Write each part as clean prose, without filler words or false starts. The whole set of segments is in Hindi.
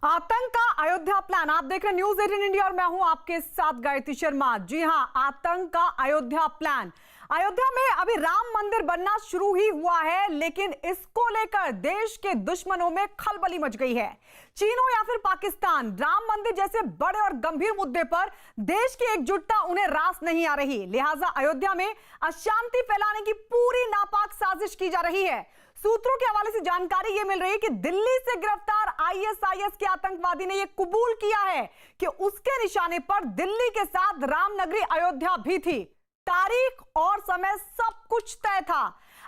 आतंक का अयोध्या प्लान। आप देख रहे हैं न्यूज 18 इंडिया और मैं हूं आपके साथ गायत्री शर्मा। जी हां, आतंक का अयोध्या प्लान। अयोध्या में अभी राम मंदिर बनना शुरू ही हुआ है, लेकिन इसको लेकर देश के दुश्मनों में खलबली मच गई है। चीन हो या फिर पाकिस्तान, राम मंदिर जैसे बड़े और गंभीर मुद्दे पर देश की एकजुटता उन्हें रास नहीं आ रही। लिहाजा अयोध्या में अशांति फैलाने की पूरी नापाक साजिश की जा रही है। सूत्रों के हवाले से जानकारी यह मिल रही है कि दिल्ली से गिरफ्तार आईएसआईएस के आतंकवादी ने यह कबूल किया है कि उसके निशाने पर दिल्ली के साथ रामनगरी अयोध्या भी थी। तारीख और समय सब कुछ तय था।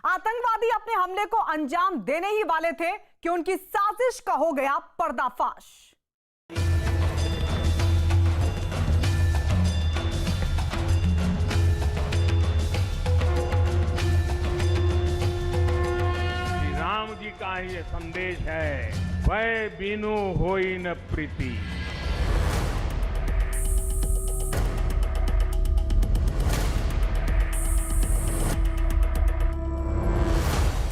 आतंकवादी अपने हमले को अंजाम देने ही वाले थे कि उनकी साजिश का हो गया पर्दाफाश। राम जी का ये संदेश है, भय बिनु होई न प्रीति।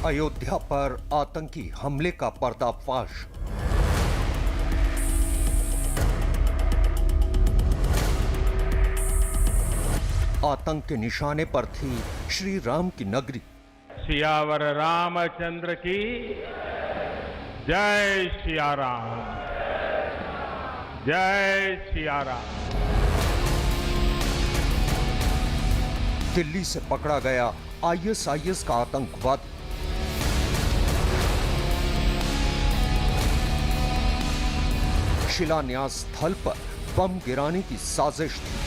अयोध्या पर आतंकी हमले का पर्दाफाश। आतंक के निशाने पर थी श्री राम की नगरी। सियावर रामचंद्र की जय सिया राम, जय सिया राम। दिल्ली से पकड़ा गया आईएसआईएस का आतंकवादी। शिलान्यास स्थल पर बम गिराने की साजिश थी।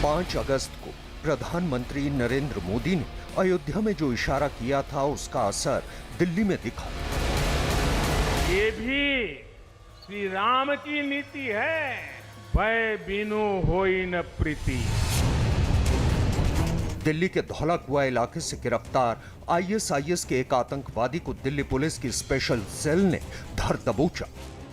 पांच अगस्त को प्रधानमंत्री नरेंद्र मोदी ने अयोध्या में जो इशारा किया था, उसका असर दिल्ली में दिखा। ये भी श्री राम की नीति है, भय बिनु होई न प्रीति। दिल्ली के धौला कुआं इलाके से गिरफ्तार आईएसआईएस के एक आतंकवादी को दिल्ली पुलिस की स्पेशल सेल ने धर दबोचा।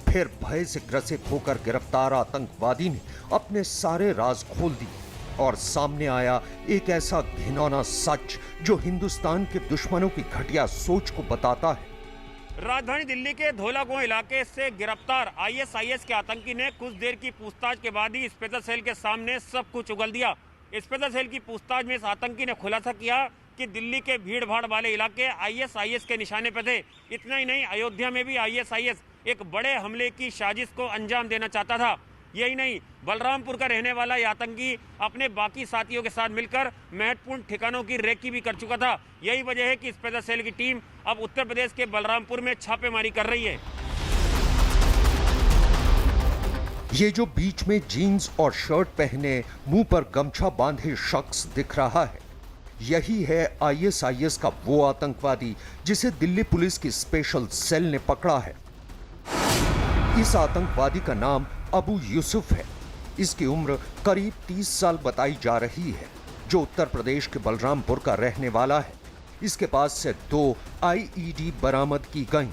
फिर भय से ग्रसित होकर गिरफ्तार आतंकवादी ने अपने सारे राज खोल दिए और सामने आया एक ऐसा घिनौना सच जो हिंदुस्तान के दुश्मनों की घटिया सोच को बताता है। राजधानी दिल्ली के धौला कुआं इलाके से गिरफ्तार आईएसआईएस के आतंकी ने कुछ देर की पूछताछ के बाद ही स्पेशल सेल के सामने सब कुछ उगल दिया। स्पेशल सेल की पूछताछ में इस आतंकी ने खुलासा किया कि दिल्ली के भीड़ भाड़ वाले इलाके आईएसआईएस के निशाने पर थे। इतना ही नहीं, अयोध्या में भी आईएसआईएस एक बड़े हमले की साजिश को अंजाम देना चाहता था। यही नहीं, बलरामपुर का रहने वाला यह आतंकी अपने बाकी साथियों के साथ मिलकर महत्वपूर्ण ठिकानों की रेकी भी कर चुका था। यही वजह है कि स्पेशल सेल की टीम अब उत्तर प्रदेश के बलरामपुर में छापेमारी कर रही है। ये जो बीच में जीन्स और शर्ट पहने मुंह पर गमछा बांधे शख्स दिख रहा है, यही है आईएसआईएस का वो आतंकवादी जिसे दिल्ली पुलिस की स्पेशल सेल ने पकड़ा है। इस आतंकवादी का नाम अबू यूसुफ है। इसकी उम्र करीब 30 साल बताई जा रही है, जो उत्तर प्रदेश के बलरामपुर का रहने वाला है। इसके पास से 2 आईईडी बरामद की गई।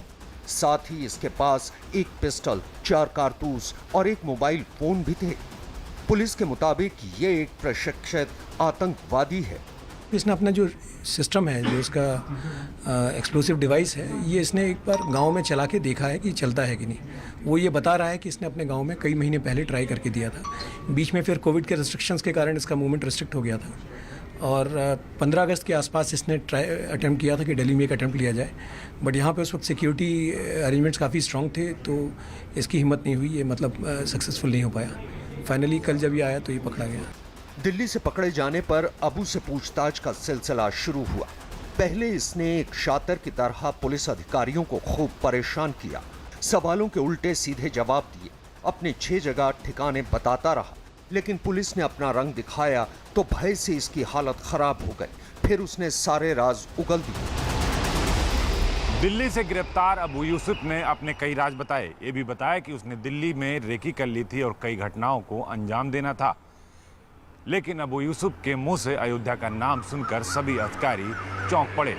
साथ ही इसके पास एक पिस्टल, 4 कारतूस और एक मोबाइल फोन भी थे। पुलिस के मुताबिक ये एक प्रशिक्षित आतंकवादी है। इसने अपना जो सिस्टम है, जो इसका एक्सप्लोसिव डिवाइस है, ये इसने एक बार गांव में चला के देखा है कि चलता है कि नहीं। वो ये बता रहा है कि इसने अपने गांव में कई महीने पहले ट्राई करके दिया था। बीच में फिर कोविड के रेस्ट्रिक्शंस के कारण इसका मूवमेंट रिस्ट्रिक्ट हो गया था और 15 अगस्त के आसपास इसने अटेम्प्ट किया था कि दिल्ली में एक अटेम्प्ट लिया जाए, बट यहाँ पे उस वक्त सिक्योरिटी अरेंजमेंट्स काफ़ी स्ट्रॉन्ग थे, तो इसकी हिम्मत नहीं हुई, ये मतलब सक्सेसफुल नहीं हो पाया। फाइनली कल जब ये आया तो ये पकड़ा गया। दिल्ली से पकड़े जाने पर अबू से पूछताछ का सिलसिला शुरू हुआ। पहले इसने एक शातिर की तरह पुलिस अधिकारियों को खूब परेशान किया। सवालों के उल्टे सीधे जवाब दिए, अपने 6 जगह ठिकाने बताता रहा, लेकिन पुलिस ने अपना रंग दिखाया तो भय से इसकी हालत खराब हो गई। फिर उसने सारे राज उगल दिए। दिल्ली से गिरफ्तार अबू यूसुफ ने अपने कई राज बताए। ये भी बताया कि उसने दिल्ली में रेकी कर ली थी और कई घटनाओं को अंजाम देना था। लेकिन अबू यूसुफ के मुंह से अयोध्या का नाम सुनकर सभी अधिकारी चौंक पड़े।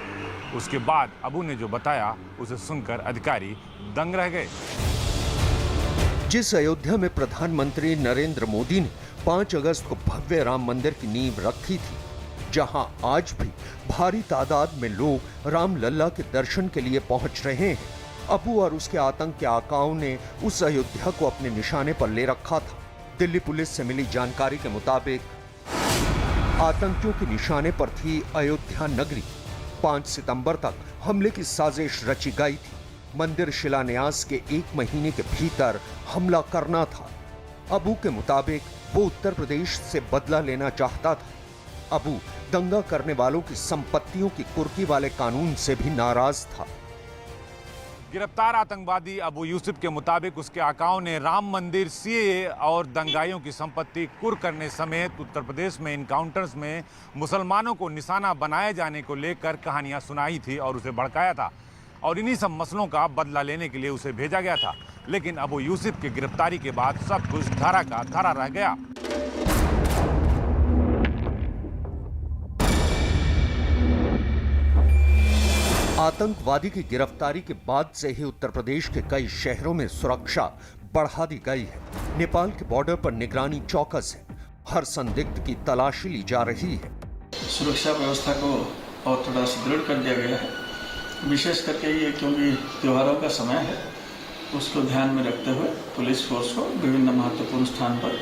उसके बाद अबू ने जो बताया उसे सुनकर अधिकारी दंग रह गए। जिस अयोध्या में प्रधानमंत्री नरेंद्र मोदी ने 5 अगस्त को भव्य राम मंदिर की नींव रखी थी, जहां आज भी भारी तादाद में लोग रामलला के दर्शन के लिए पहुंच रहे हैं, अबू और उसके आतंक के आकाओं ने उस अयोध्या को अपने निशाने पर ले रखा था। दिल्ली पुलिस से मिली जानकारी के मुताबिक आतंकियों के निशाने पर थी अयोध्या नगरी। 5 सितंबर तक हमले की साजिश रची गई थी। मंदिर शिलान्यास के 1 महीने के भीतर हमला करना था। अबू के मुताबिक वो उत्तर प्रदेश से बदला लेना चाहता था। अबू दंगा करने वालों की संपत्तियों की कुर्की वाले कानून से भी नाराज था। गिरफ्तार आतंकवादी अबू यूसुफ के मुताबिक उसके आकाओं ने राम मंदिर, सीएए और दंगाइयों की संपत्ति कुर्क करने समेत उत्तर प्रदेश में इनकाउंटर्स में मुसलमानों को निशाना बनाए जाने को लेकर कहानियां सुनाई थी और उसे भड़काया था और इन्हीं सब मसलों का बदला लेने के लिए उसे भेजा गया था। लेकिन अबू यूसुफ की गिरफ्तारी के बाद सब कुछ धारा का धारा रह गया। आतंकवादी की गिरफ्तारी के बाद से ही उत्तर प्रदेश के कई शहरों में सुरक्षा बढ़ा दी गई है। नेपाल के बॉर्डर पर निगरानी चौकस है। हर संदिग्ध की तलाशी ली जा रही है। सुरक्षा व्यवस्था को और थोड़ा सुदृढ़ कर दिया गया है। विशेष करके ये क्योंकि त्योहारों का समय है, उसको ध्यान में रखते हुए पुलिस फोर्स को विभिन्न महत्वपूर्ण स्थान पर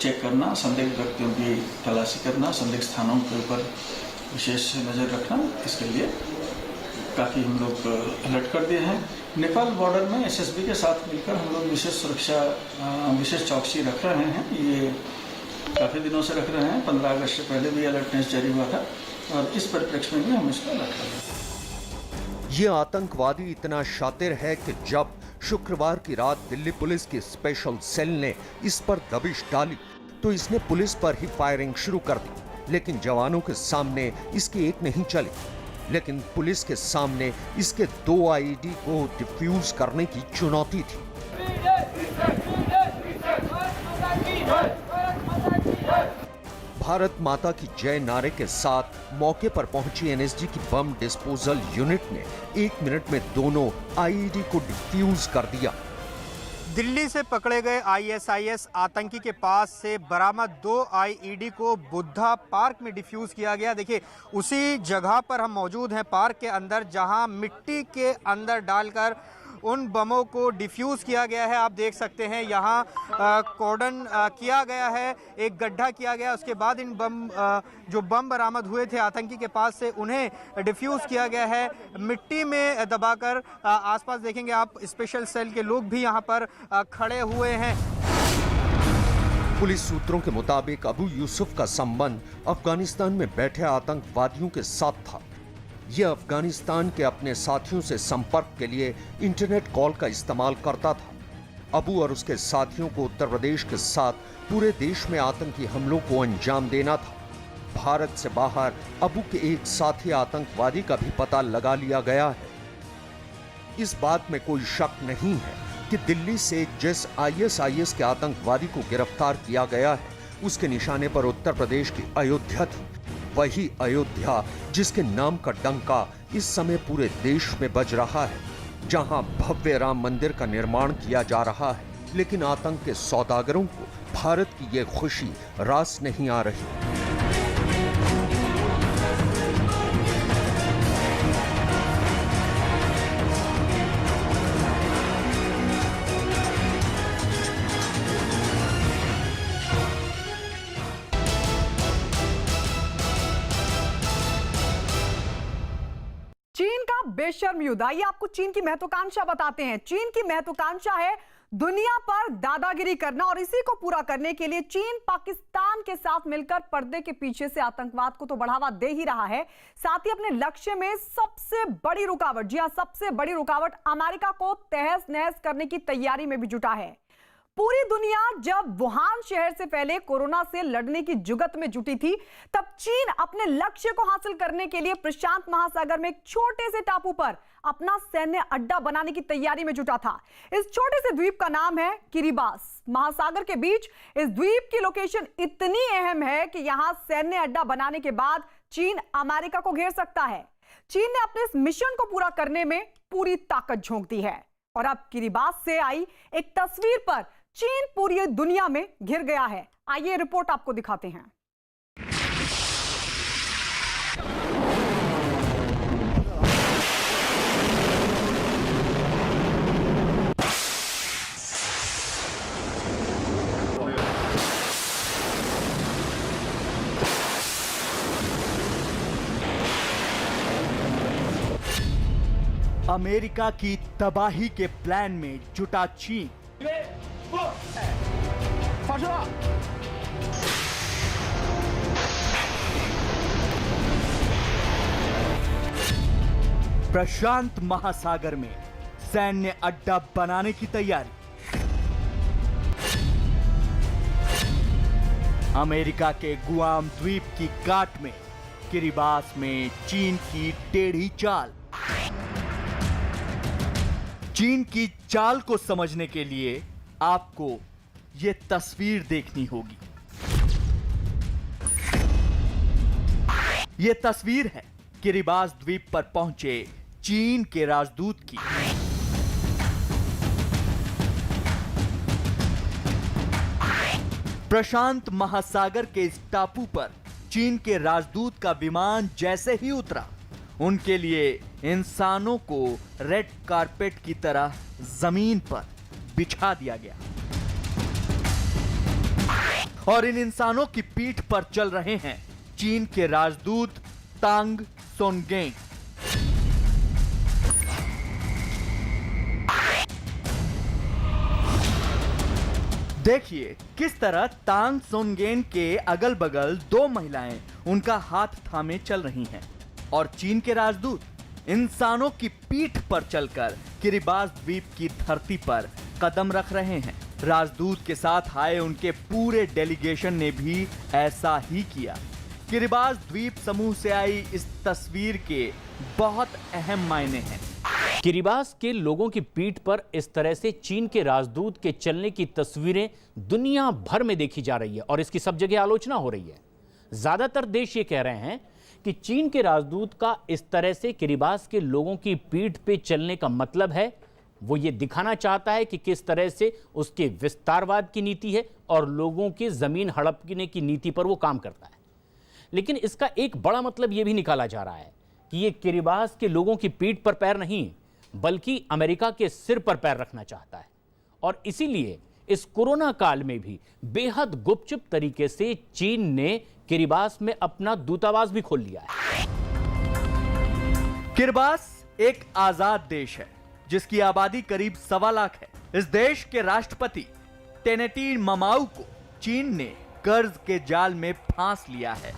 चेक करना, संदिग्ध व्यक्तियों की तलाशी करना, संदिग्ध स्थानों के ऊपर विशेष नज़र रखना, इसके लिए काफ़ी हम लोग अलर्ट कर दिए हैं। नेपाल बॉर्डर में एसएसबी के साथ मिलकर हम लोग विशेष सुरक्षा, विशेष चौकसी रख रहे हैं। ये काफ़ी दिनों से रख रहे हैं। 15 अगस्त से पहले भी अलर्टनेस जारी हुआ था और इस परिप्रेक्ष्य में भी हम इसको अलर्ट कर रहे हैं। ये आतंकवादी इतना शातिर है कि जब शुक्रवार की रात दिल्ली पुलिस की स्पेशल सेल ने इस पर दबिश डाली तो इसने पुलिस पर ही फायरिंग शुरू कर दी। लेकिन जवानों के सामने इसकी एक नहीं चली, लेकिन पुलिस के सामने इसके 2 आईईडी को डिफ्यूज करने की चुनौती थी। भारत माता की जय नारे के साथ मौके पर पहुंची एनएसजी की बम डिस्पोजल यूनिट ने 1 मिनट में दोनों आईईडी को डिफ्यूज कर दिया। दिल्ली से पकड़े गए आईएसआईएस आतंकी के पास से बरामद 2 आईईडी को बुद्धा पार्क में डिफ्यूज किया गया। देखिए, उसी जगह पर हम मौजूद हैं, पार्क के अंदर, जहां मिट्टी के अंदर डालकर उन बमों को डिफ्यूज किया गया है। आप देख सकते हैं यहाँ कॉर्डन किया गया है, एक गड्ढा किया गया, उसके बाद इन जो बम बरामद हुए थे आतंकी के पास से उन्हें डिफ्यूज किया गया है मिट्टी में दबाकर। आसपास देखेंगे आप, स्पेशल सेल के लोग भी यहाँ पर खड़े हुए हैं। पुलिस सूत्रों के मुताबिक अबू यूसुफ का संबंध अफगानिस्तान में बैठे आतंकवादियों के साथ था। यह अफगानिस्तान के अपने साथियों से संपर्क के लिए इंटरनेट कॉल का इस्तेमाल करता था। अबू और उसके साथियों को उत्तर प्रदेश के साथ पूरे देश में आतंकी हमलों को अंजाम देना था। भारत से बाहर अबू के एक साथी आतंकवादी का भी पता लगा लिया गया है। इस बात में कोई शक नहीं है कि दिल्ली से जिस आईएसआईएस के आतंकवादी को गिरफ्तार किया गया है, उसके निशाने पर उत्तर प्रदेश की अयोध्या थी। वही अयोध्या जिसके नाम का डंका इस समय पूरे देश में बज रहा है, जहां भव्य राम मंदिर का निर्माण किया जा रहा है। लेकिन आतंक के सौदागरों को भारत की ये खुशी रास नहीं आ रही। चीन का बेशर्म युद्ध। आइए आपको चीन की महत्वाकांक्षा बताते हैं। चीन की महत्वाकांक्षा है दुनिया पर दादागिरी करना, और इसी को पूरा करने के लिए चीन पाकिस्तान के साथ मिलकर पर्दे के पीछे से आतंकवाद को तो बढ़ावा दे ही रहा है, साथ ही अपने लक्ष्य में सबसे बड़ी रुकावट, जी हां, सबसे बड़ी रुकावट अमेरिका को तहस नहस करने की तैयारी में भी जुटा है। पूरी दुनिया जब वुहान शहर से फैले कोरोना से लड़ने की जुगत में जुटी थी, तब चीन अपने लक्ष्य को हासिल करने के लिए प्रशांत महासागर में एक छोटे से टापू पर अपना सैन्य अड्डा बनाने की तैयारी में जुटा था। इस छोटे से द्वीप का नाम है किरिबास। महासागर के बीच इस द्वीप की लोकेशन इतनी अहम है कि यहां सैन्य अड्डा बनाने के बाद चीन अमेरिका को घेर सकता है। चीन ने अपने इस मिशन को पूरा करने में पूरी ताकत झोंक दी है। और अब किरिबास से आई एक तस्वीर पर चीन पूरी दुनिया में घिर गया है। आइए रिपोर्ट आपको दिखाते हैं। अमेरिका की तबाही के प्लान में जुटा चीन। प्रशांत महासागर में सैन्य अड्डा बनाने की तैयारी। अमेरिका के गुआम द्वीप की काट में किरिबास में चीन की टेढ़ी चाल। चीन की चाल को समझने के लिए आपको यह तस्वीर देखनी होगी। यह तस्वीर है किरिबास द्वीप पर पहुंचे चीन के राजदूत की। प्रशांत महासागर के इस टापू पर चीन के राजदूत का विमान जैसे ही उतरा, उनके लिए इंसानों को रेड कारपेट की तरह जमीन पर बिछा दिया गया और इन इंसानों की पीठ पर चल रहे हैं चीन के राजदूत तांग सोनगेन। देखिए किस तरह तांग सोनगेन के अगल बगल दो महिलाएं उनका हाथ थामे चल रही हैं और चीन के राजदूत इंसानों की पीठ पर चलकर किरिबास द्वीप की धरती पर कदम रख रहे हैं। राजदूत के साथ आए उनके पूरे डेलीगेशन ने भी ऐसा ही किया। किरिबास द्वीप समूह से आई इस तस्वीर के बहुत अहम मायने हैं। किरिबास के लोगों की पीठ पर इस तरह से चीन के राजदूत के चलने की तस्वीरें दुनिया भर में देखी जा रही है और इसकी सब जगह आलोचना हो रही है। ज्यादातर देश ये कह रहे हैं कि चीन के राजदूत का इस तरह से किरिबास के लोगों की पीठ पे चलने का मतलब है वो ये दिखाना चाहता है कि किस तरह से उसके विस्तारवाद की नीति है और लोगों की जमीन हड़पने की नीति पर वो काम करता है। लेकिन इसका एक बड़ा मतलब ये भी निकाला जा रहा है कि ये किरिबास के लोगों की पीठ पर पैर नहीं बल्कि अमेरिका के सिर पर पैर रखना चाहता है और इसीलिए इस कोरोना काल में भी बेहद गुपचुप तरीके से चीन ने किरिबास में अपना दूतावास भी खोल लिया है। किरिबास एक आजाद देश है जिसकी आबादी करीब 1.25 लाख है। इस देश के राष्ट्रपति टेनेटी ममाऊ को चीन ने कर्ज के जाल में फांस लिया है।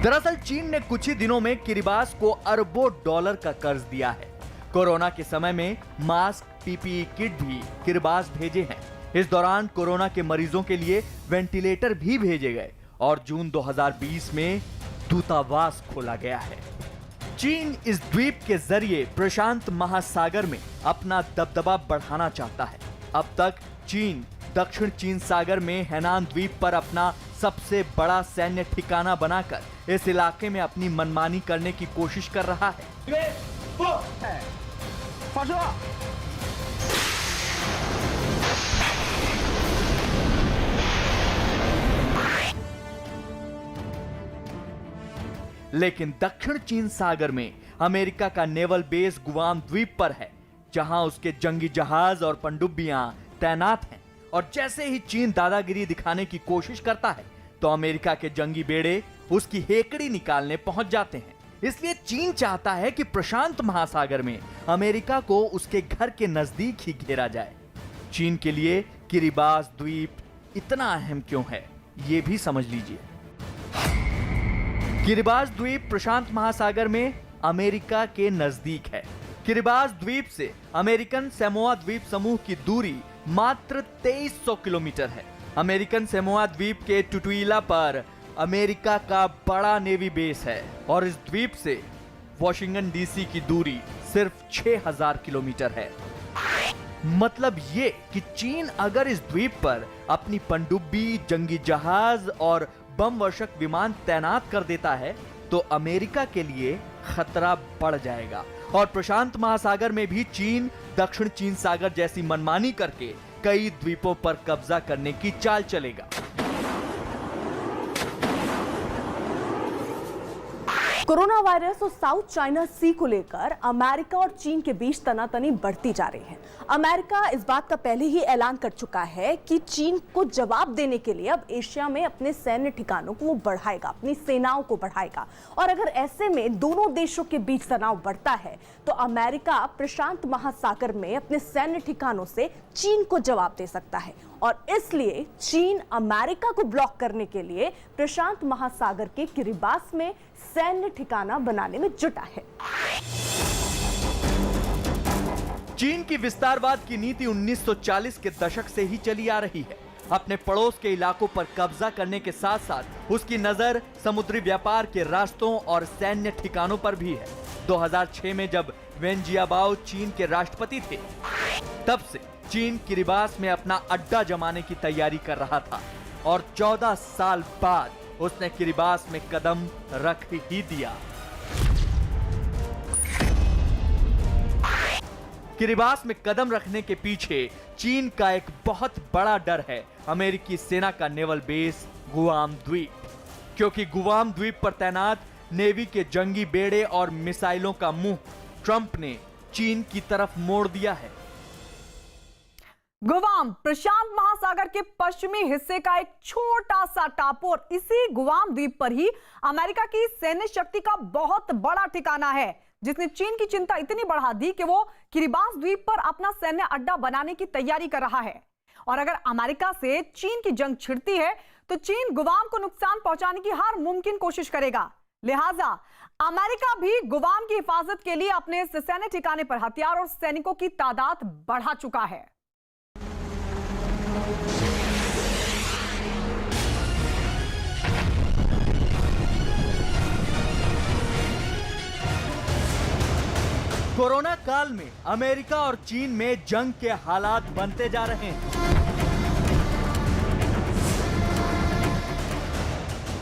दरअसल चीन ने कुछ ही दिनों में किरिबास को अरबों डॉलर का कर्ज दिया है। कोरोना के समय में मास्क, पीपीई किट भी किरिबास भेजे हैं। इस दौरान कोरोना के मरीजों के लिए वेंटिलेटर भी भेजे गए और जून 2020 में दूतावास खोला गया है। चीन इस द्वीप के जरिए प्रशांत महासागर में अपना दबदबा बढ़ाना चाहता है। अब तक चीन दक्षिण चीन सागर में हैनान द्वीप पर अपना सबसे बड़ा सैन्य ठिकाना बनाकर इस इलाके में अपनी मनमानी करने की कोशिश कर रहा है। लेकिन दक्षिण चीन सागर में अमेरिका का नेवल बेस गुआम द्वीप पर है, जहां उसके जंगी जहाज और पनडुब्बियां तैनात हैं और जैसे ही चीन दादागिरी दिखाने की कोशिश करता है तो अमेरिका के जंगी बेड़े उसकी हेकड़ी निकालने पहुंच जाते हैं। इसलिए चीन चाहता है कि प्रशांत महासागर में अमेरिका को उसके घर के नजदीक ही घेरा जाए। चीन के लिए किरिबास द्वीप इतना अहम क्यों है, यह भी समझ लीजिए। किरिबास द्वीप प्रशांत महासागर में अमेरिका के नजदीक है। किरिबास द्वीप से अमेरिकन सैमोआ द्वीप समूह की दूरी मात्र 2300 किलोमीटर है। अमेरिकन सैमोआ द्वीप के टुटुइला पर अमेरिका का बड़ा नेवी बेस है और इस द्वीप से वॉशिंगटन डीसी की दूरी सिर्फ 6000 किलोमीटर है। मतलब ये कि चीन अगर इस द्वीप पर अपनी पनडुब्बी, जंगी जहाज और बम वर्षक विमान तैनात कर देता है तो अमेरिका के लिए खतरा बढ़ जाएगा और प्रशांत महासागर में भी चीन दक्षिण चीन सागर जैसी मनमानी करके कई द्वीपों पर कब्जा करने की चाल चलेगा। कोरोना वायरस और साउथ चाइना सी को लेकर अमेरिका और चीन के बीच तनातनी बढ़ती जा रही है। अमेरिका इस बात का पहले ही ऐलान कर चुका है कि चीन को जवाब देने के लिए अब एशिया में अपने सैन्य ठिकानों को वो बढ़ाएगा, अपनी सेनाओं को बढ़ाएगा। और अगर ऐसे में दोनों देशों के बीच तनाव बढ़ता है तो अमेरिका प्रशांत महासागर में अपने सैन्य ठिकानों से चीन को जवाब दे सकता है। और इसलिए चीन अमेरिका को ब्लॉक करने के लिए प्रशांत महासागर के किरिबास में सैन्य ठिकाना बनाने में जुटा है। चीन की विस्तारवाद की नीति 1940 के दशक से ही चली आ रही है। अपने पड़ोस के इलाकों पर कब्जा करने के साथ साथ उसकी नजर समुद्री व्यापार के रास्तों और सैन्य ठिकानों पर भी है। 2006 में जब वेन जियाबाओ चीन के राष्ट्रपति थे, तब से चीन किरिबास में अपना अड्डा जमाने की तैयारी कर रहा था और 14 साल बाद उसने किरिबास में कदम रख ही दिया। किरिबास में कदम रखने के पीछे चीन का एक बहुत बड़ा डर है, अमेरिकी सेना का नेवल बेस गुआम द्वीप। क्योंकि गुआम द्वीप पर तैनात नेवी के जंगी बेड़े और मिसाइलों का मुंह ट्रंप ने चीन की तरफ मोड़ दिया है। गुआम प्रशांत महासागर के पश्चिमी हिस्से का एक छोटा सा टापू और इसी गुआम द्वीप पर ही अमेरिका की सैन्य शक्ति का बहुत बड़ा ठिकाना है, जिसने चीन की चिंता इतनी बढ़ा दी कि वो किरिबास द्वीप पर अपना सैन्य अड्डा बनाने की तैयारी कर रहा है। और अगर अमेरिका से चीन की जंग छिड़ती है तो चीन गुआम को नुकसान पहुंचाने की हर मुमकिन कोशिश करेगा। लिहाजा अमेरिका भी गुआम की हिफाजत के लिए अपने सैन्य ठिकाने पर हथियार और सैनिकों की तादाद बढ़ा चुका है। कोरोना काल में अमेरिका और चीन में जंग के हालात बनते जा रहे हैं।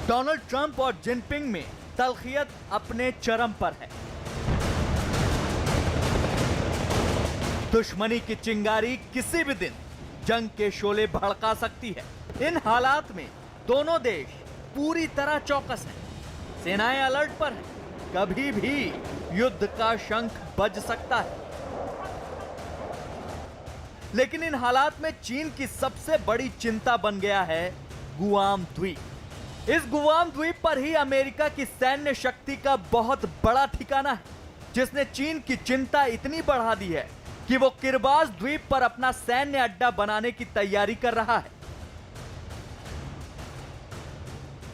डोनाल्ड ट्रंप और जिनपिंग में तल्खियत अपने चरम पर है। दुश्मनी की चिंगारी किसी भी दिन जंग के शोले भड़का सकती है। इन हालात में दोनों देश पूरी तरह चौकस हैं। सेनाएं अलर्ट पर हैं। कभी भी युद्ध का शंख बज सकता है। लेकिन इन हालात में चीन की सबसे बड़ी चिंता बन गया है गुआम द्वीप। इस गुआम द्वीप पर ही अमेरिका की सैन्य शक्ति का बहुत बड़ा ठिकाना है, जिसने चीन की चिंता इतनी बढ़ा दी है कि वो किरिबास द्वीप पर अपना सैन्य अड्डा बनाने की तैयारी कर रहा है।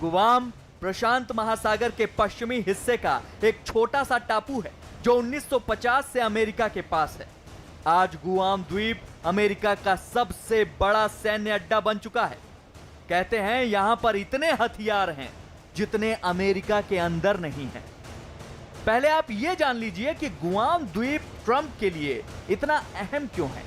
गुआम प्रशांत महासागर के पश्चिमी हिस्से का एक छोटा सा टापू है जो 1950 से अमेरिका के पास है। आज गुआम द्वीप अमेरिका का सबसे बड़ा सैन्य अड्डा बन चुका है। कहते हैं यहां पर इतने हथियार हैं जितने अमेरिका के अंदर नहीं हैं। पहले आप यह जान लीजिए कि गुआम द्वीप ट्रंप के लिए इतना अहम क्यों है।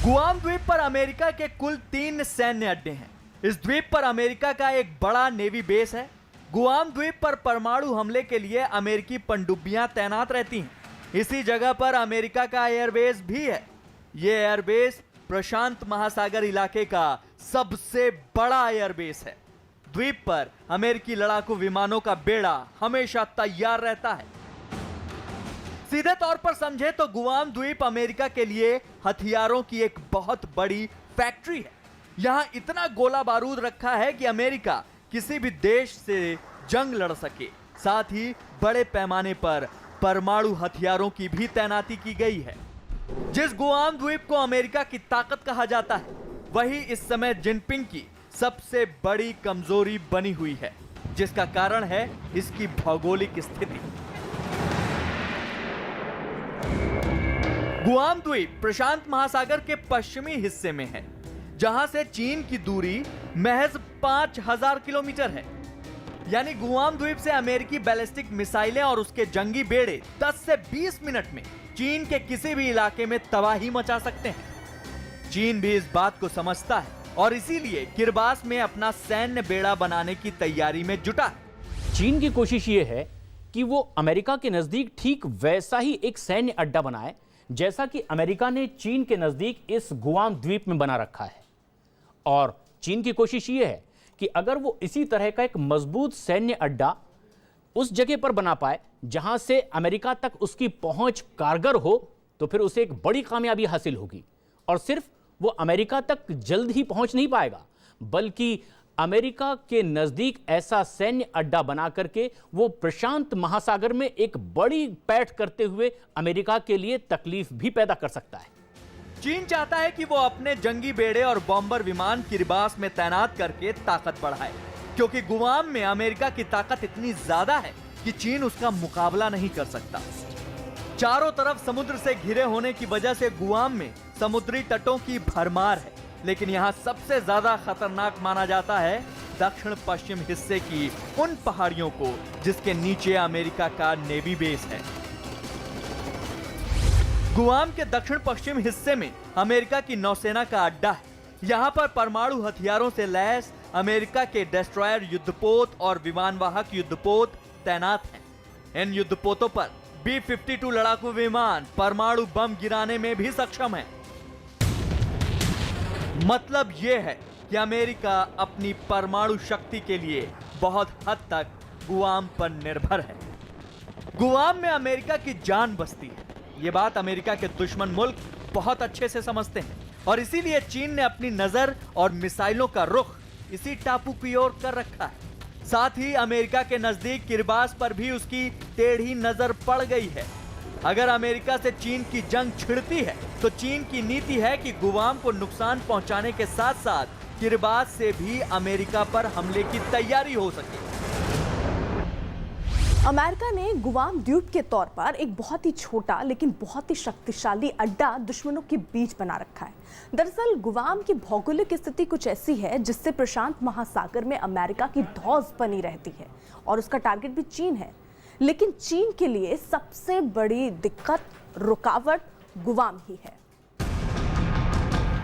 गुआम द्वीप पर अमेरिका के कुल 3 सैन्य अड्डे हैं। इस द्वीप पर अमेरिका का एक बड़ा नेवी बेस है। गुआम द्वीप पर परमाणु हमले के लिए अमेरिकी पनडुब्बियां तैनात रहती हैं। इसी जगह पर अमेरिका का एयरबेस भी है। यह एयरबेस प्रशांत महासागर इलाके का सबसे बड़ा एयरबेस है। द्वीप पर अमेरिकी लड़ाकू विमानों का बेड़ा हमेशा तैयार रहता है। सीधे तौर पर समझे तो गुआम द्वीप अमेरिका के लिए हथियारों की एक बहुत बड़ी फैक्ट्री है। यहां इतना गोला बारूद रखा है कि अमेरिका किसी भी देश से जंग लड़ सके। साथ ही बड़े पैमाने पर परमाणु हथियारों की भी तैनाती की गई है। जिस गुआम द्वीप को अमेरिका की ताकत कहा जाता है, वही इस समय जिनपिंग की सबसे बड़ी कमजोरी बनी हुई है, जिसका कारण है इसकी भौगोलिक स्थिति। गुआम द्वीप प्रशांत महासागर के पश्चिमी हिस्से में है, जहां से चीन की दूरी महज 5000 किलोमीटर है। यानी गुआम द्वीप से अमेरिकी बैलिस्टिक मिसाइलें और उसके जंगी बेड़े 10 से 20 मिनट में चीन के किसी भी इलाके में तबाही मचा सकते हैं। चीन भी इस बात को समझता है और इसीलिए किरिबास में अपना सैन्य बेड़ा बनाने की तैयारी में जुटा है। चीन की कोशिश यह है कि वो अमेरिका के नजदीक ठीक वैसा ही एक सैन्य अड्डा बनाए जैसा कि अमेरिका ने चीन के नजदीक इस गुआम द्वीप में बना रखा है। और चीन की कोशिश ये है कि अगर वो इसी तरह का एक मजबूत सैन्य अड्डा उस जगह पर बना पाए जहां से अमेरिका तक उसकी पहुंच कारगर हो, तो फिर उसे एक बड़ी कामयाबी हासिल होगी। और सिर्फ वो अमेरिका तक जल्द ही पहुंच नहीं पाएगा, बल्कि अमेरिका के नजदीक ऐसा सैन्य अड्डा बना करके वो प्रशांत महासागर में एक बड़ी पैठ करते हुए अमेरिका के लिए तकलीफ भी पैदा कर सकता है। चीन चाहता है कि वो अपने जंगी बेड़े और बॉम्बर विमान किरिबास में तैनात करके ताकत बढ़ाए, क्योंकि गुआम में अमेरिका की ताकत इतनी ज्यादा है कि चीन उसका मुकाबला नहीं कर सकता। चारों तरफ समुद्र से घिरे होने की वजह से गुआम में समुद्री तटों की भरमार है, लेकिन यहाँ सबसे ज्यादा खतरनाक माना जाता है दक्षिण पश्चिम हिस्से की उन पहाड़ियों को जिसके नीचे अमेरिका का नेवी बेस है। गुआम के दक्षिण पश्चिम हिस्से में अमेरिका की नौसेना का अड्डा है। यहाँ पर परमाणु हथियारों से लैस अमेरिका के डेस्ट्रॉयर युद्धपोत और विमानवाहक युद्धपोत तैनात हैं। इन युद्धपोतों पर B-52 लड़ाकू विमान परमाणु बम गिराने में भी सक्षम है। मतलब यह है कि अमेरिका अपनी परमाणु शक्ति के लिए बहुत हद तक गुआम पर निर्भर है। गुआम में अमेरिका की जान बसती है। ये बात अमेरिका के दुश्मन मुल्क बहुत अच्छे से समझते हैं और इसीलिए चीन ने अपनी नजर और मिसाइलों का रुख इसी टापू की ओर कर रखा है। साथ ही अमेरिका के नजदीक किरिबास पर भी उसकी टेढ़ी नजर पड़ गई है। अगर अमेरिका से चीन की जंग छिड़ती है तो चीन की नीति है कि गुआम को नुकसान पहुंचाने के साथ साथ किरिबास से भी अमेरिका पर हमले की तैयारी हो सके। अमेरिका ने गुआम द्वीप के तौर पर एक बहुत ही छोटा लेकिन बहुत ही शक्तिशाली अड्डा दुश्मनों के बीच बना रखा है। दरअसल गुआम की भौगोलिक स्थिति कुछ ऐसी है जिससे प्रशांत महासागर में अमेरिका की धौंस बनी रहती है और उसका टारगेट भी चीन है। लेकिन चीन के लिए सबसे बड़ी दिक्कत, रुकावट गुआम ही है।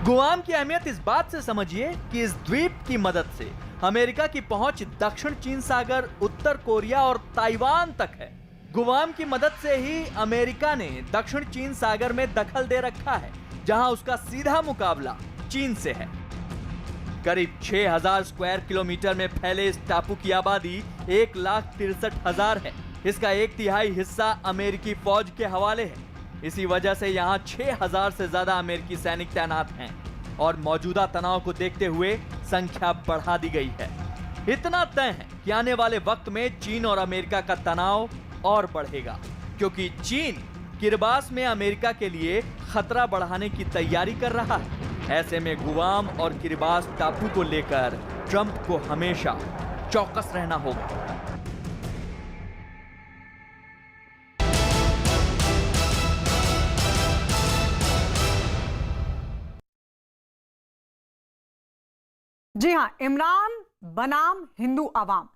गुआम की अहमियत इस बात से समझिए कि इस द्वीप की मदद से अमेरिका की पहुंच दक्षिण चीन सागर, उत्तर कोरिया और ताइवान तक है। गुआम की मदद से ही अमेरिका ने दक्षिण चीन सागर में दखल दे रखा है, जहां उसका सीधा मुकाबला चीन से है। करीब 6000 स्क्वायर किलोमीटर में फैले इस टापू की आबादी 1,63,000 है। इसका 1/3 हिस्सा अमेरिकी फौज के हवाले है। इसी वजह से यहाँ 6000 से ज्यादा अमेरिकी सैनिक तैनात हैं और मौजूदा तनाव को देखते हुए संख्या बढ़ा दी गई है। इतना तय है कि आने वाले वक्त में चीन और अमेरिका का तनाव और बढ़ेगा, क्योंकि चीन किरिबास में अमेरिका के लिए खतरा बढ़ाने की तैयारी कर रहा है। ऐसे में गुआम और किरिबास टापू को लेकर ट्रंप को हमेशा चौकस रहना होगा। जी हां, इमरान बनाम हिंदू अवाम।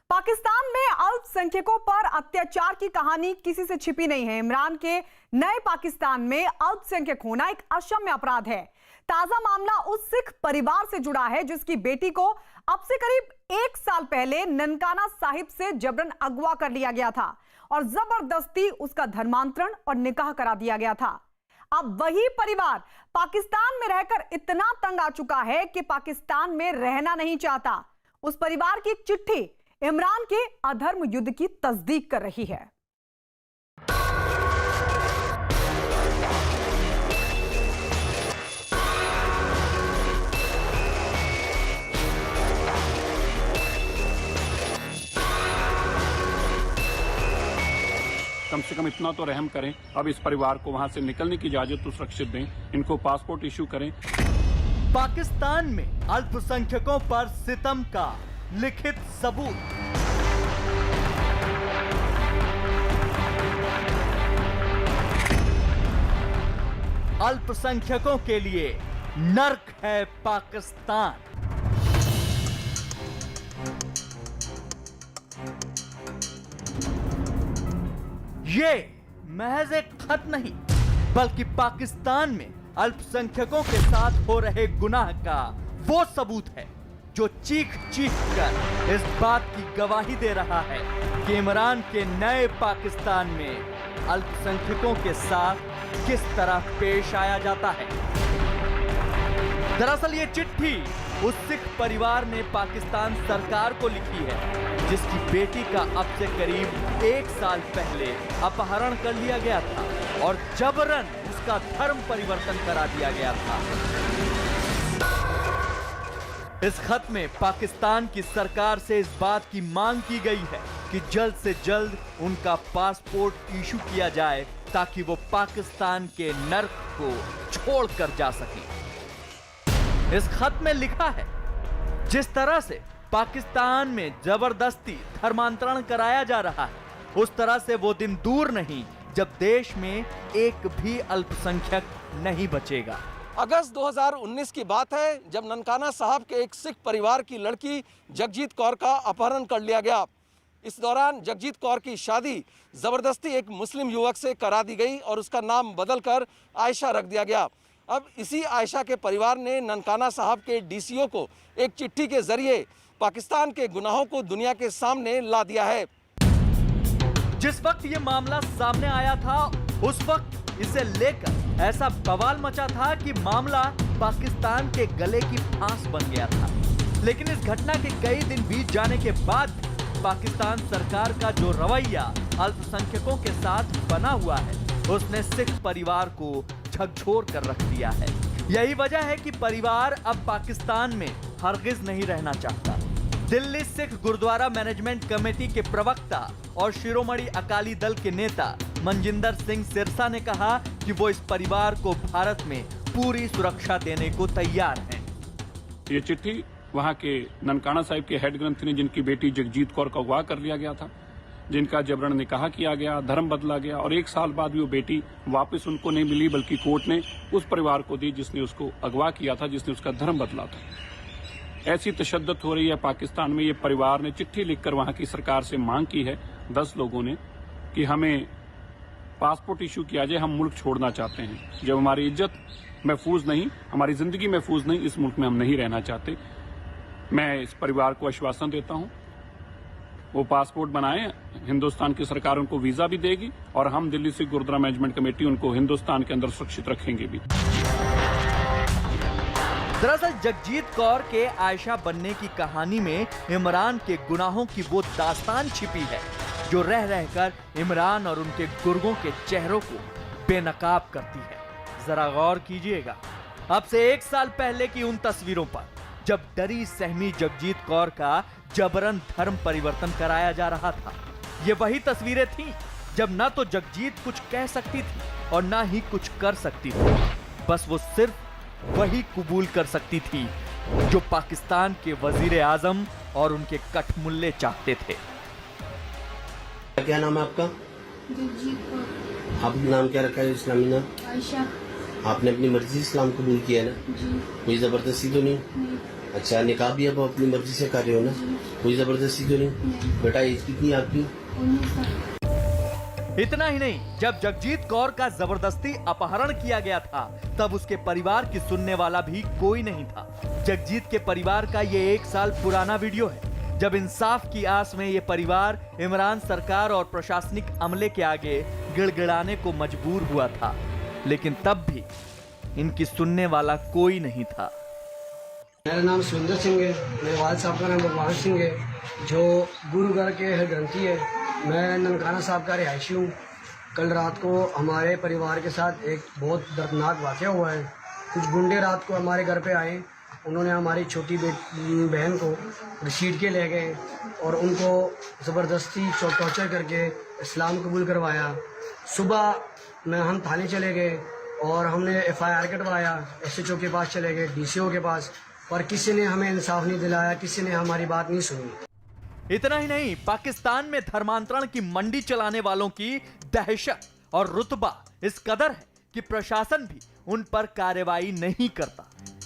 पाकिस्तान में अल्पसंख्यकों पर अत्याचार की कहानी किसी से छिपी नहीं है। इमरान के नए पाकिस्तान में अल्पसंख्यक होना एक अक्षम्य अपराध है। ताजा मामला उस सिख परिवार से जुड़ा है जिसकी बेटी को अब से करीब 1 साल पहले ननकाना साहिब से जबरन अगवा कर लिया गया था और जबरदस्ती उसका धर्मांतरण और निकाह करा दिया गया था। अब वही परिवार पाकिस्तान में रहकर इतना तंग आ चुका है कि पाकिस्तान में रहना नहीं चाहता। उस परिवार की एक चिट्ठी इमरान के अधर्म युद्ध की तस्दीक कर रही है। कम से कम इतना तो रहम करें, अब इस परिवार को वहां से निकलने की इजाजत तो सुरक्षित दें, इनको पासपोर्ट इशू करें। पाकिस्तान में अल्पसंख्यकों पर सितम का लिखित सबूत। अल्पसंख्यकों के लिए नर्क है पाकिस्तान। ये महज एक खत नहीं, बल्कि पाकिस्तान में अल्पसंख्यकों के साथ हो रहे गुनाह का वो सबूत है जो चीख चीख कर इस बात की गवाही दे रहा है कि इमरान के नए पाकिस्तान में अल्पसंख्यकों के साथ किस तरह पेश आया जाता है। दरअसल ये चिट्ठी उस सिख परिवार ने पाकिस्तान सरकार को लिखी है जिसकी बेटी का अब से करीब 1 साल पहले अपहरण कर लिया गया था और जबरन उसका धर्म परिवर्तन करा दिया गया था। इस खत में पाकिस्तान की सरकार से इस बात की मांग की गई है कि जल्द से जल्द उनका पासपोर्ट इशू किया जाए ताकि वो पाकिस्तान के नर्क को छोड़कर जा सके। इस खत में लिखा है, जिस तरह से पाकिस्तान में जबरदस्ती धर्मांतरण कराया जा रहा है उस तरह से वो दिन दूर नहीं जब देश में एक भी अल्पसंख्यक नहीं बचेगा। अगस्त 2019 की बात है जब ननकाना साहब के एक सिख परिवार की लड़की जगजीत कौर का अपहरण कर लिया गया। इस दौरान जगजीत कौर की शादी जबरदस्ती एक मुस्लिम युवक से करा दी गई और उसका नाम बदलकर आयशा रख दिया गया। अब इसी आयशा के परिवार ने ननकाना साहब के डीसीओ को एक चिट्ठी के जरिए पाकिस्तान के गुनाहों को दुनिया के सामने ला दिया है। जिस वक्त ये मामला सामने आया था उस वक्त इसे लेकर ऐसा बवाल मचा था कि मामला पाकिस्तान के गले की फांस बन गया था। लेकिन इस घटना के कई दिन बीत जाने के बाद पाकिस्तान सरकार का जो रवैया अल्पसंख्यकों के साथ बना हुआ है उसने सिख परिवार को झकझोर कर रख दिया है। यही वजह है कि परिवार अब पाकिस्तान में हरगिज नहीं रहना चाहता। दिल्ली सिख गुरुद्वारा मैनेजमेंट कमेटी के प्रवक्ता और शिरोमणि अकाली दल के नेता मनजिंदर सिंह सिरसा ने कहा कि वो इस परिवार को भारत में पूरी सुरक्षा देने को तैयार हैं। ये चिट्ठी वहाँ के ननकाना साहिब के हेड ग्रंथी ने जिनकी बेटी जगजीत कौर को अगवा कर लिया गया था, जिनका जबरन निकाह किया गया, धर्म बदला गया और 1 साल बाद भी वो बेटी वापस उनको नहीं मिली बल्कि कोर्ट ने उस परिवार को दी जिसने उसको अगवा किया था, जिसने उसका धर्म बदला था। ऐसी तशद्दुद हो रही है पाकिस्तान में। ये परिवार ने चिट्ठी लिखकर वहाँ की सरकार से मांग की है 10 लोगों ने कि हमें पासपोर्ट इशू किया जाए, हम मुल्क छोड़ना चाहते हैं। जब हमारी इज्जत महफूज नहीं, हमारी जिंदगी महफूज नहीं, इस मुल्क में हम नहीं रहना चाहते। मैं इस परिवार को आश्वासन देता हूँ वो पासपोर्ट बनाए, हिंदुस्तान की सरकार उनको वीजा भी देगी और हम दिल्ली से गुरुद्वारा मैनेजमेंट कमेटी उनको हिंदुस्तान के अंदर सुरक्षित रखेंगे भी। दरअसल जगजीत कौर के आयशा बनने की कहानी में इमरान के गुनाहों की वो दास्तान छिपी है जो रह रहकर इमरान और उनके गुर्गों के चेहरों को बेनकाब करती है। जरा गौर कीजिएगा, अब से 1 साल पहले की उन तस्वीरों पर जब डरी सहमी जगजीत कौर का जबरन धर्म परिवर्तन कराया जा रहा था। ये वही तस्वीरें थीं जब ना तो जगजीत कुछ कह सकती थी और ना ही कुछ कर सकती थी। बस वो सिर्फ वही कबूल कर सकती थी जो पाकिस्तान के वजीर आजम और उनके कठमुल्ले चाहते थे। क्या नाम है आपका? जगजीत कौर। आपका नाम क्या रखा है इस्लामी नाम? आयशा। आपने अपनी मर्जी से इस्लाम कबूल किया है ना? जी। कोई जबरदस्ती तो नहीं? नहीं। अच्छा, निकाह भी आप अपनी मर्जी से कर रहे हो ना? कोई जबरदस्ती तो नहीं? बेटा एज कितनी आपकी? 19 साल। इतना ही नहीं, जब जगजीत कौर का जबरदस्ती अपहरण किया गया था तब उसके परिवार की सुनने वाला भी कोई नहीं था। जगजीत के परिवार का ये 1 साल पुराना वीडियो है जब इंसाफ की आस में ये परिवार इमरान सरकार और प्रशासनिक अमले के आगे गिड़गिड़ाने को मजबूर हुआ था, लेकिन तब भी इनकी सुनने वाला कोई नहीं था। मेरा नाम सुंदर सिंह है, मेरे वालिद साहब का नाम भगवान सिंह है जो गुरुद्वारा के हेड ग्रंथी है। मैं ननकाना साहब का रिहायशी हूँ। कल रात को हमारे परिवार के साथ एक बहुत दर्दनाक वाक़या हुआ है। कुछ गुंडे रात को हमारे घर पे आए, उन्होंने हमारी छोटी बहन को घसीट के ले गए और उनको ज़बरदस्ती टॉर्चर करके इस्लाम कबूल करवाया। सुबह हम थाने चले गए और हमने FIR कटवाया, SHO के पास चले गए, DCO के पास, पर किसी ने हमें इंसाफ नहीं दिलाया, किसी ने हमारी बात नहीं सुनी। इतना ही नहीं, पाकिस्तान में धर्मांतरण की मंडी चलाने वालों की दहशत और रुतबा इस कदर है कि प्रशासन भी उन पर कार्रवाई नहीं करता,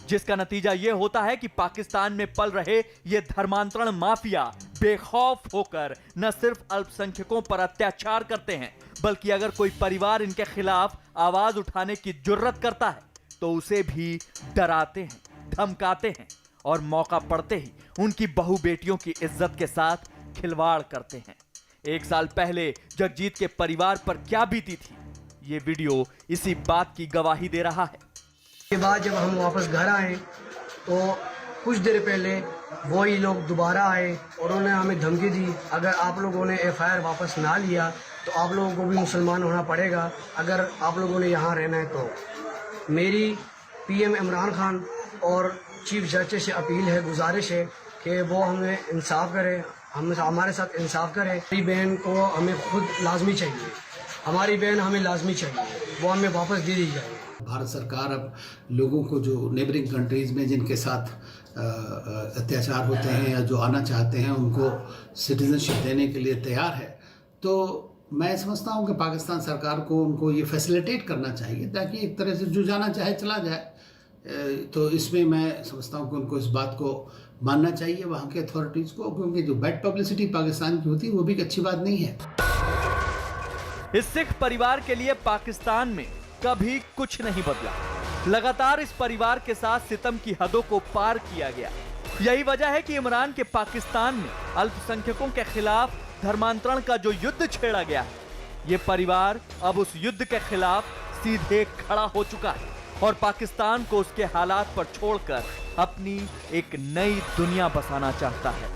जिसका नतीजा यह होता है कि पाकिस्तान में पल रहे ये धर्मांतरण माफिया बेखौफ होकर न सिर्फ अल्पसंख्यकों पर अत्याचार करते हैं, बल्कि अगर कोई परिवार इनके खिलाफ आवाज उठाने की जुर्रत करता है तो उसे भी डराते हैं, धमकाते हैं और मौका पड़ते ही उनकी बहू बेटियों की इज्जत के साथ खिलवाड़ करते हैं। 1 साल पहले जगजीत के परिवार पर क्या बीती थी, ये वीडियो इसी बात की गवाही दे रहा है। के बाद जब हम वापस घर आए तो कुछ देर पहले वही लोग दोबारा आए और उन्होंने हमें धमकी दी, अगर आप लोगों ने FIR वापस ना लिया तो आप लोगों को भी मुसलमान होना पड़ेगा, अगर आप लोगों ने यहाँ रहना है तो। मेरी PM इमरान खान और चीफ जस्टिस से अपील है, गुजारिश है कि वो हमें इंसाफ करे, हमारे साथ इंसाफ करे। हमारी बहन को हमें खुद लाजमी चाहिए, हमारी बहन हमें लाजमी चाहिए, वो हमें वापस दे दी जाए। भारत सरकार अब लोगों को जो नेबरिंग कंट्रीज़ में जिनके साथ अत्याचार होते हैं या जो आना चाहते हैं उनको सिटीजनशिप देने के लिए तैयार है। तो मैं समझता हूं कि पाकिस्तान सरकार को उनको ये फैसिलिटेट करना चाहिए ताकि एक तरह से जो जाना चाहे चला जाए। तो इसमें मैं समझता हूं कि उनको इस बात को मानना चाहिए वहाँ के अथॉरिटीज़ को, क्योंकि जो बैड पब्लिसिटी पाकिस्तान की होती है वो भी एक अच्छी बात नहीं है। इस सिख परिवार के लिए पाकिस्तान में कभी कुछ नहीं बदला। लगातार इस परिवार के साथ सितम की हदों को पार किया गया। यही वजह है कि इमरान के पाकिस्तान में अल्पसंख्यकों के खिलाफ धर्मांतरण का जो युद्ध छेड़ा गया है, ये परिवार अब उस युद्ध के खिलाफ सीधे खड़ा हो चुका है और पाकिस्तान को उसके हालात पर छोड़कर अपनी एक नई दुनिया बसाना चाहता है।